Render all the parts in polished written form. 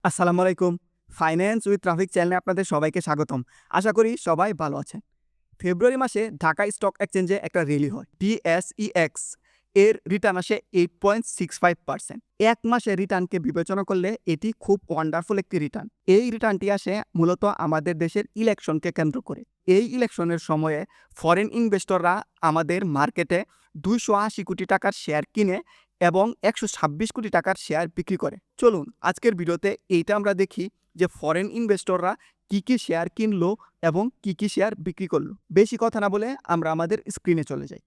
আসসালামু আলাইকুম। Finance with traffic চ্যানেলে আপনাদের সবাইকে স্বাগতম। আশা করি সবাই ভালো আছেন। ফেব্রুয়ারি মাসে ঢাকা স্টক এক্সচেঞ্জে একটা র্যালি হয়। ডিএসইএক্স এর রিটার্ন আসে 8.65%। এক মাসের রিটার্নকে বিবেচনা করলে এটি খুব ওয়ান্ডারফুল একটি রিটার্ন। এই রিটার্নটি আসে মূলত আমাদের দেশের ইলেকশনকে কেন্দ্র করে। এই ইলেকশনের সময়ে ফরেন ইনভেস্টররা আমাদের মার্কেটে 280 কোটি টাকার শেয়ার কিনে এবং 126 কোটি টাকার শেয়ার বিক্রি করে। চলুন আজকের ভিডিওতে এইটা আমরা দেখি যে ফরেন ইনভেস্টররা কি শেয়ার কিনলো এবং কি শেয়ার বিক্রি করলো। বেশি কথা না বলে আমরা আমাদের স্ক্রিনে চলে যাই।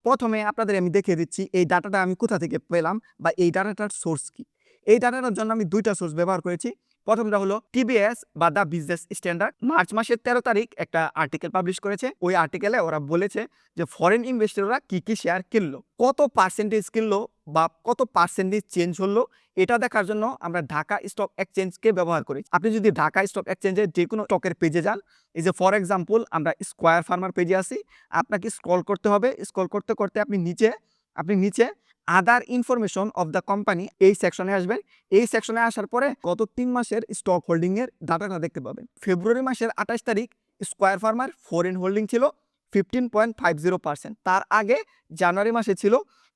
প্রথমে আপনাদের আমি দেখিয়ে দিচ্ছি এই ডাটাটা আমি কোথা থেকে পেলাম বা এই ডাটাটার সোর্স কি। এই ডাটাটার জন্য আমি ২ টা সোর্স ব্যবহার করেছি। প্রথমটা হলো টিবিএস বা দ্য বিজনেস স্ট্যান্ডার্ড মার্চ মাসের ১৩ তারিখ একটা আর্টিকেল পাবলিশ করেছে। ওই আর্টিকেলে ওরা বলেছে যে ফরেন ইনভেস্টররা কি শেয়ার কিনলো, কত পার্সেন্টেজ কিনলো বা কত পার্সেন্টেজ চেঞ্জ হলো, এটা দেখার জন্য আমরা ঢাকা স্টক এক্সচেঞ্জকে ব্যবহার করি। আপনি যদি ঢাকা স্টক এক্সচেঞ্জের যে কোনো স্টকের পেজে যান, এই যে ফর এক্সাম্পল আমরা স্কয়ার ফার্মার পেজে আছি, আপনাকে স্ক্রল করতে হবে। স্ক্রল করতে করতে আপনি নিচে আদার ইনফরমেশন অফ দ্য কোম্পানি এই সেকশনে আসবেন। এই সেকশনে আসার পরে গত ৩ মাসের স্টক হোল্ডিং এর ডাটাটা দেখতে পাবেন। ফেব্রুয়ারি মাসের ২৮ তারিখ স্কয়ার ফার্মার ফরেন হোল্ডিং ছিল 15.50%। তার আগে জানুয়ারি মাসে ছিল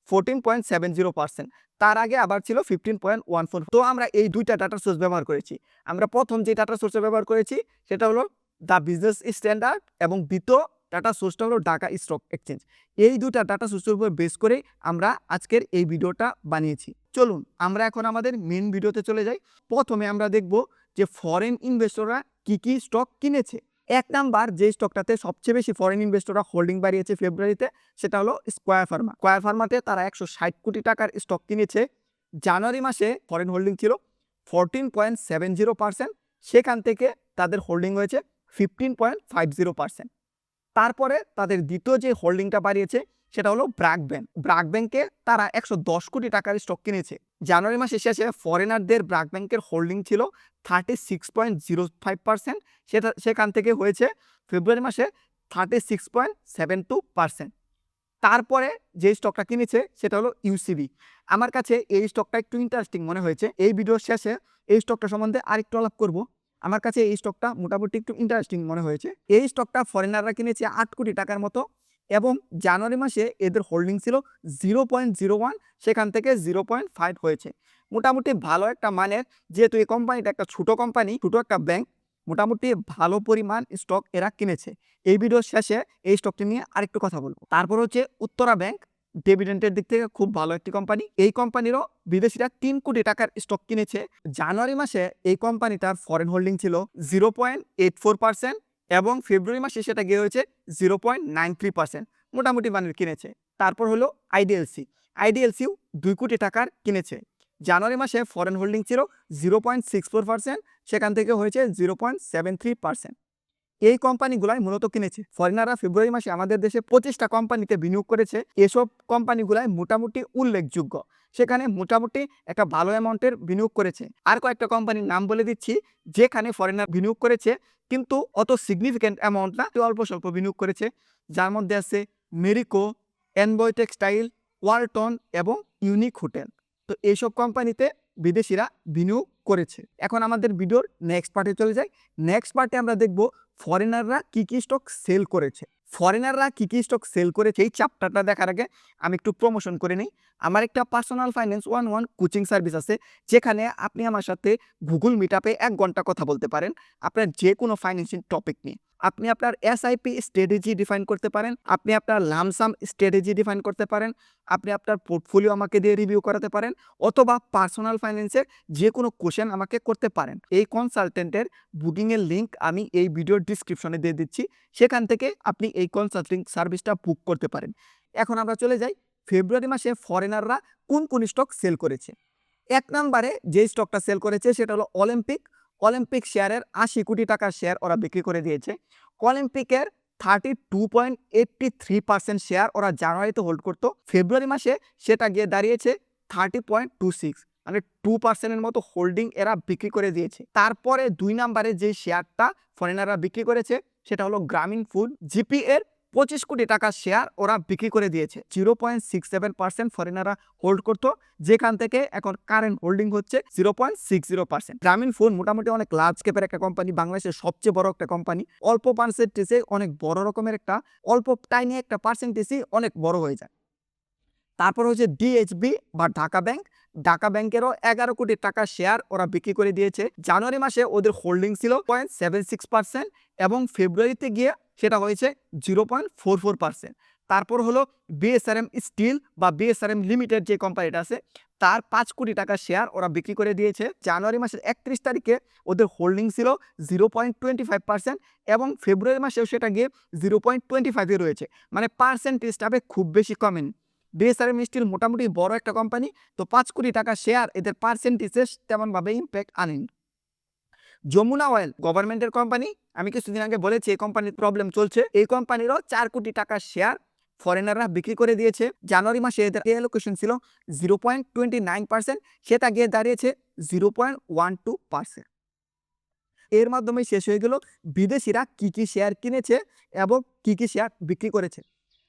14.70%। তার আগে আবার ছিল 15.14। তো আমরা এই ২টা ডাটা সোর্স ব্যবহার করেছি। আমরা প্রথম যে ডাটা সোর্স ব্যবহার করেছি সেটা হলো দ্য বিজনেস স্ট্যান্ডার্ড এবং দ্বিতীয় ডাটা সোর্সটা হলো ঢাকা স্টক এক্সচেঞ্জ। এই ২টা ডাটা সোর্সের উপর বেস করে আমরা আজকের এই ভিডিওটা বানিয়েছি। চলুন আমরা এখন আমাদের মেন ভিডিওতে চলে যাই। প্রথমে আমরা দেখব যে ফরেন ইনভেস্টররা কি স্টক কিনেছে। ১ নাম্বার যে স্টকটাতে সবচেয়ে বেশি ফরেন ইনভেস্টররা হোল্ডিং বাড়িয়েছে ফেব্রুয়ারিতে, সেটা হলো স্কয়ার ফার্মা। স্কয়ার ফার্মাতে তারা ১৬০ কোটি টাকার স্টক কিনেছে। জানুয়ারি মাসে ফরেন হোল্ডিং ছিল 14.70%। সেখান থেকে তাদের হোল্ডিং হয়েছে 15.50%। তারপরে তাদের দ্বিতীয় যে হোল্ডিংটা বাড়িয়েছে সেটা হলো ব্র্যাক ব্যাংক। ব্র্যাক ব্যাংকে তারা ১১০ কোটি টাকার স্টক কিনেছে। জানুয়ারি মাসের শেষে ফরেনারদের ব্র্যাক ব্যাংকের হোল্ডিং ছিল 36.05%। সেখান থেকে হয়েছে ফেব্রুয়ারি মাসে 36.72%। তারপরে যে স্টকটা কিনেছে সেটা হলো ইউসিবি। আমার কাছে এই স্টকটা একটু ইন্টারেস্টিং মনে হয়েছে। এই ভিডিওর শেষে এই স্টকটা সম্বন্ধে আরেকটু আলাপ করব। আমার কাছে এই স্টকটা মোটামুটি একটু ইন্টারেস্টিং মনে হয়েছে। এই স্টকটা ফরেনাররা কিনেছে ৮ কোটি টাকার মতো এবং জানুয়ারি মাসে এদের হোল্ডিং ছিল 0.01, সেখান থেকে 0.5 হয়েছে। মোটামুটি ভালো একটা মানের, যেহেতু এই কোম্পানিটা একটা ছোট কোম্পানি, ছোট একটা ব্যাংক, মোটামুটি ভালো পরিমাণ স্টক এরা কিনেছে। এই ভিডিওর শেষে এই স্টকটি নিয়ে আরেকটু কথা বলবো। তারপর হচ্ছে উত্তরা ব্যাংক, ডিভিডেন্টের দিক থেকে খুব ভালো একটি কোম্পানি। এই কোম্পানিরও বিদেশিরা ৩ কোটি টাকার স্টক কিনেছে। জানুয়ারি মাসে এই কোম্পানিটার ফরেন হোল্ডিং ছিল 0.84% এবং ফেব্রুয়ারি মাসে সেটা গিয়ে হয়েছে 0.93%। মোটামুটি মানের কিনেছে। তারপর হলো আইডিএলসি। আইডিএলসিও ২ কোটি টাকার কিনেছে। জানুয়ারি মাসে ফরেন হোল্ডিং ছিল 0.64%, সেখান থেকে হয়েছে 0.73%। এই কোম্পানিগুলাই মূলত কিনেছে। ফরেনাররা ফেব্রুয়ারি মাসে আমাদের দেশে 25টা কোম্পানিতে বিনিয়োগ করেছে। এসব কোম্পানিগুলাই মোটামুটি উল্লেখযোগ্য, সেখানে মোটামুটি একটা ভালো অ্যামাউন্টের বিনিয়োগ করেছে। আর কয়েকটা কোম্পানির নাম বলে দিচ্ছি যেখানে ফরেনার বিনিয়োগ করেছে, কিন্তু অত সিগনিফিক্যান্ট অ্যামাউন্ট না, অল্প স্বল্প বিনিয়োগ করেছে। যার মধ্যে আছে মেরিকো, এনবয় টেক্সটাইল, ওয়ালটন এবং ইউনিক হোটেল। তো এইসব কোম্পানিতে বিদেশিরা বিনিয়োগ করেছে। এখন আমাদের ভিডিওর নেক্সট পার্টে চলে যাই। নেক্সট পার্টে আমরা দেখব ফরেনাররা কি স্টক সেল করেছে। ফরেনাররা কি স্টক সেল করেছে এই চ্যাপ্টারটা দেখার আগে আমি একটু প্রমোশন করে নিই। আমার একটা পার্সোনাল ফাইন্যান্স 101 কোচিং সার্ভিস আছে, যেখানে আপনি আমার সাথে গুগল মিটআপে ১ ঘন্টা কথা বলতে পারেন আপনার যে কোনো ফাইন্যান্সিয়াল টপিক নিয়ে। আপনি আপনার এসআইপি স্ট্র্যাটেজি ডিফাইন করতে পারেন, আপনি আপনার লামসাম স্ট্র্যাটেজি ডিফাইন করতে পারেন, আপনি আপনার পোর্টফোলিও আমাকে দিয়ে রিভিউ করাতে পারেন, অথবা পার্সোনাল ফাইন্যান্সের যে কোনো কোশ্চেন আমাকে করতে পারেন। এই কনসালটেন্টের বুকিংয়ের লিঙ্ক আমি এই ভিডিওর ডিসক্রিপশনে দিয়ে দিচ্ছি, সেখান থেকে আপনি এই কনসাল্টিং সার্ভিসটা বুক করতে পারেন। এখন আমরা চলে যাই ফেব্রুয়ারি মাসে ফরেনাররা কোন স্টক সেল করেছে। ১ নম্বরে যে স্টকটা সেল করেছে সেটা হলো অলিম্পিক। অলিম্পিক শেয়ারের ৮০ কোটি টাকার শেয়ার ওরা বিক্রি করে দিয়েছে। অলিম্পিকের 32.83% শেয়ার ওরা জানুয়ারিতে হোল্ড করতো। ফেব্রুয়ারি মাসে সেটা গিয়ে দাঁড়িয়েছে 30.26, মানে 2%-এর মতো হোল্ডিং এরা বিক্রি করে দিয়েছে। তারপরে ২ নম্বরে যে শেয়ারটা ফরেনাররা বিক্রি করেছে সেটা হলো গ্রামীণ ফুড। জিপি এর 25 কোটি টাকার শেয়ার ওরা বিক্রি করে দিয়েছে। 0.67% ফরেনাররা হোল্ড করতো, যেখান থেকে এখন কারেন্ট হোল্ডিং হচ্ছে 0.60%। গ্রামীণ ফোন মোটামুটি অনেক লার্জ ক্যাপের একটা কোম্পানি, বাংলাদেশের সবচেয়ে বড় একটা কোম্পানি। অল্প পার্সেন্টেজে অনেক বড় রকমের একটা, অল্প টাইনি একটা পার্সেন্টেজই অনেক বড় হয়ে যায়। তারপর হচ্ছে ডিএইচবি বা ঢাকা ব্যাংক। ঢাকা ব্যাংকেরও 11 কোটি টাকার শেয়ার ওরা বিক্রি করে দিয়েছে। জানুয়ারি মাসে ওদের হোল্ডিং ছিল 0.76% এবং ফেব্রুয়ারিতে গিয়ে সেটা হয়েছে 0.44%। তারপর হলো বিএসআরএম স্টিল বা বিএসআরএম লিমিটেড যে কোম্পানিটা আছে, তার 5 কোটি টাকার শেয়ার ওরা বিক্রি করে দিয়েছে। জানুয়ারি মাসের 31 তারিখে ওদের হোল্ডিং ছিল 0.25% এবং ফেব্রুয়ারি মাসেও সেটা গিয়ে 0.25 রয়েছে, মানে পার্সেন্টেজটা খুব বেশি কমেনি। বিএসআরএম স্টিল মোটামুটি বড় একটা কোম্পানি, তো 5 কোটি টাকা শেয়ার এদের পার্সেন্টেজে তেমনভাবে ইম্প্যাক্ট আনেনি। যমুনা অয়েল গভর্নমেন্টের কোম্পানি, আমি কিছুদিন আগে বলেছি এই কোম্পানির প্রবলেম চলছে। এই কোম্পানিরও 4 কোটি টাকার শেয়ার ফরেনাররা বিক্রি করে দিয়েছে। জানুয়ারি মাসে এদের অ্যালোকেশন ছিল 0.29%, সেটা গিয়ে দাঁড়িয়েছে 0.12%। এর মাধ্যমে শেষ হয়ে গেল বিদেশিরা কি কি শেয়ার কিনেছে এবং কি কি শেয়ার বিক্রি করেছে।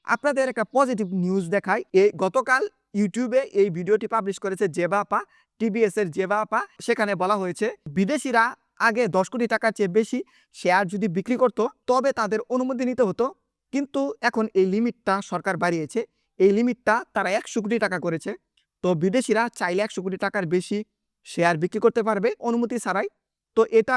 আপনাদের একটা পজিটিভ নিউজ দেখায়। গতকাল ইউটিউবে এই ভিডিওটি পাবলিশ করেছে জেবা আপা, টিবিএস এর জেবা আপা। সেখানে বলা হয়েছে বিদেশিরা আগে 10 কোটি টাকার চেয়ে বেশি শেয়ার যদি বিক্রি করত তবে তাদের অনুমতি নিতে হতো, কিন্তু এখন এই লিমিটটা সরকার বাড়িয়েছে। এই লিমিটটা তারা 100 কোটি টাকা করেছে। তো বিদেশিরা চাইলে 100 কোটি টাকার বেশি শেয়ার বিক্রি করতে পারবে অনুমতি ছাড়াই। তো এটা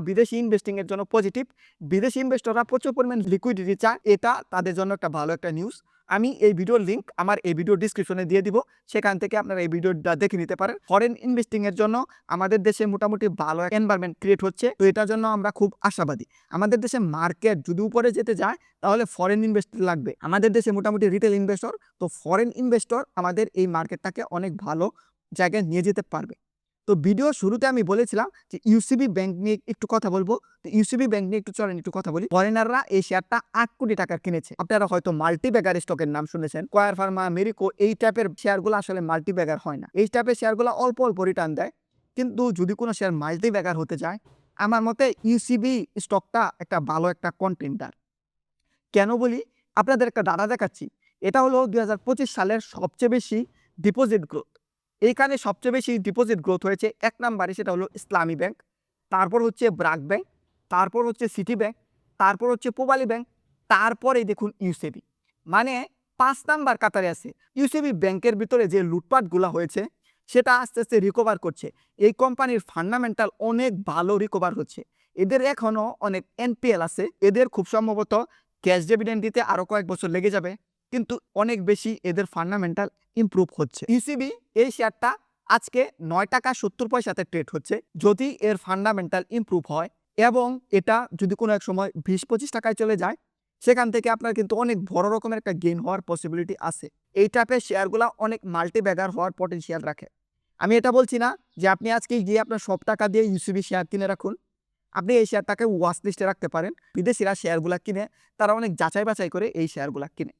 বিদেশি ইনভেস্টিং এর জন্য পজিটিভ। বিদেশি ইনভেস্টররা প্রচুর পরিমাণ লিকুইডিটি চায়, এটা তাদের জন্য একটা ভালো একটা নিউজ। আমি এই ভিডিওর লিঙ্ক আমার এই ভিডিও ডিসক্রিপশনে দিয়ে দিব, সেখান থেকে আপনারা এই ভিডিওটা দেখে নিতে পারেন। ফরেন ইনভেস্টিং এর জন্য আমাদের দেশে মোটামুটি ভালো এনভায়রনমেন্ট ক্রিয়েট হচ্ছে, তো এটার জন্য আমরা খুব আশাবাদী। আমাদের দেশে মার্কেট যদি উপরে যেতে যায় তাহলে ফরেন ইনভেস্টর লাগবে। আমাদের দেশে মোটামুটি রিটেল ইনভেস্টর, তো ফরেন ইনভেস্টর আমাদের এই মার্কেটটাকে অনেক ভালো জায়গায় নিয়ে যেতে পারবে। তো ভিডিও শুরুতে আমি বলেছিলাম যে ইউসিবি ব্যাংক নিয়ে একটু কথা বলবো। তো ইউসিবি ব্যাংক নিয়ে একটু কথা বলি। ফরেনাররা এই শেয়ারটা 8 কোটি টাকার কিনেছে। আপনারা হয়তো মাল্টিব্যাগার স্টকের নাম শুনেছেন, স্কয়ার ফার্মা, মেরিকো, এই টাইপের শেয়ারগুলো আসলে মাল্টিব্যাগার হয় না। এই টাইপের শেয়ারগুলো অল্প অল্প রিটার্ন দেয়, কিন্তু যদি কোনো শেয়ার মাল্টিব্যাগার হতে যায়, আমার মতে ইউসিবি স্টকটা একটা ভালো একটা কন্টেন্টার। কেন বলি, আপনাদের একটা ডাটা দেখাচ্ছি। এটা হলো 2025 সালের সবচেয়ে বেশি ডিপোজিট গ্রোথ। এইখানে সবচেয়ে বেশি ডিপোজিট গ্রোথ হয়েছে 1 নম্বরে, সেটা হলো ইসলামী ব্যাংক, তারপর হচ্ছে ব্র্যাক ব্যাংক, তারপর হচ্ছে সিটি ব্যাংক, তারপর হচ্ছে পূবালী ব্যাংক, তারপরে দেখুন ইউসিবি, মানে 5 নাম্বার কাতারে আছে। ইউসিবি ব্যাংকের ভিতরে যে লুটপাটগুলো হয়েছে সেটা আস্তে আস্তে রিকভার করছে। এই কোম্পানির ফান্ডামেন্টাল অনেক ভালো রিকভার হচ্ছে। এদের এখনও অনেক এনপিএল আছে, এদের খুব সম্ভবত ক্যাশ ডিভিডেন্ড দিতে আরও কয়েক বছর লেগে যাবে, কিন্তু অনেক বেশি এদের ফান্ডামেন্টাল ইমপ্রুভ হচ্ছে। ইউসিবি এই শেয়ারটা আজকে 9 টাকা 70 পয়সাতে ট্রেড হচ্ছে। যদি এর ফান্ডামেন্টাল ইমপ্রুভ হয় এবং এটা যদি কোনো এক সময় 20-25 টাকায় চলে যায়, সেখান থেকে আপনার কিন্তু অনেক বড় রকমের একটা গেইন হওয়ার পসিবিলিটি আছে। এই টাইপের শেয়ারগুলো অনেক মাল্টিব্যাগার হওয়ার পটেনশিয়াল রাখে। আমি এটা বলছি না যে আপনি আজকে গিয়ে আপনার সব টাকা দিয়ে ইউসিবি শেয়ার কিনে রাখুন। আপনি এই শেয়ারটাকে ওয়াচ লিস্টে রাখতে পারেন। বিদেশিরা শেয়ারগুলো কিনে, তারা অনেক যাচাই বাছাই করে এই শেয়ারগুলো কিনে।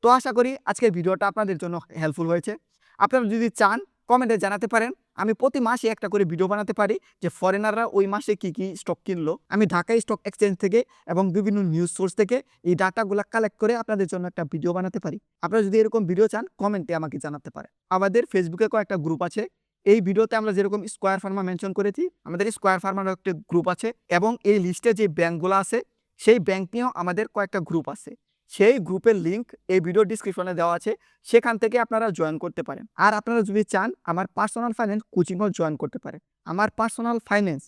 তো আশা করি আজকের ভিডিওটা আপনাদের জন্য হেল্পফুল হয়েছে। আপনারা যদি চান কমেন্টে জানাতে পারেন। আমি প্রতি মাসে একটা করে ভিডিও বানাতে পারি যে ফরেনাররা ওই মাসে কি কি স্টক কিনলো। আমি ঢাকা স্টক এক্সচেঞ্জ থেকে এবং বিভিন্ন নিউজ সোর্স থেকে এই ডাটাগুলো কালেক্ট করে আপনাদের জন্য একটা ভিডিও বানাতে পারি। আপনারা যদি এরকম ভিডিও চান কমেন্টে আমাকে জানাতে পারেন। আমাদের ফেসবুকে কয়েকটা গ্রুপ আছে। এই ভিডিওতে আমরা যেরকম স্কয়ার ফার্মা মেনশন করেছি, আমাদের স্কয়ার ফার্মার একটা গ্রুপ আছে এবং এই লিস্টে যে ব্যাংকগুলো আছে সেই ব্যাংক নিয়েও আমাদের কয়েকটা গ্রুপ আছে। সেই গ্রুপের লিঙ্ক এই ভিডিও ডিসক্রিপশনে দেওয়া আছে, সেখান থেকে আপনারা জয়েন করতে পারেন। আর আপনারা যদি চান আমার পার্সোনাল ফাইন্যান্স কোচিংও জয়েন করতে পারেন। আমার পার্সোনাল ফাইন্যান্স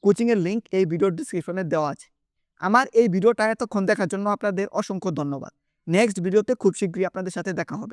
কোচিংয়ের লিঙ্ক এই ভিডিও ডিসক্রিপশনে দেওয়া আছে। আমার এই ভিডিওটা এতক্ষণ দেখার জন্য আপনাদের অসংখ্য ধন্যবাদ। নেক্সট ভিডিওতে খুব শীঘ্রই আপনাদের সাথে দেখা হবে।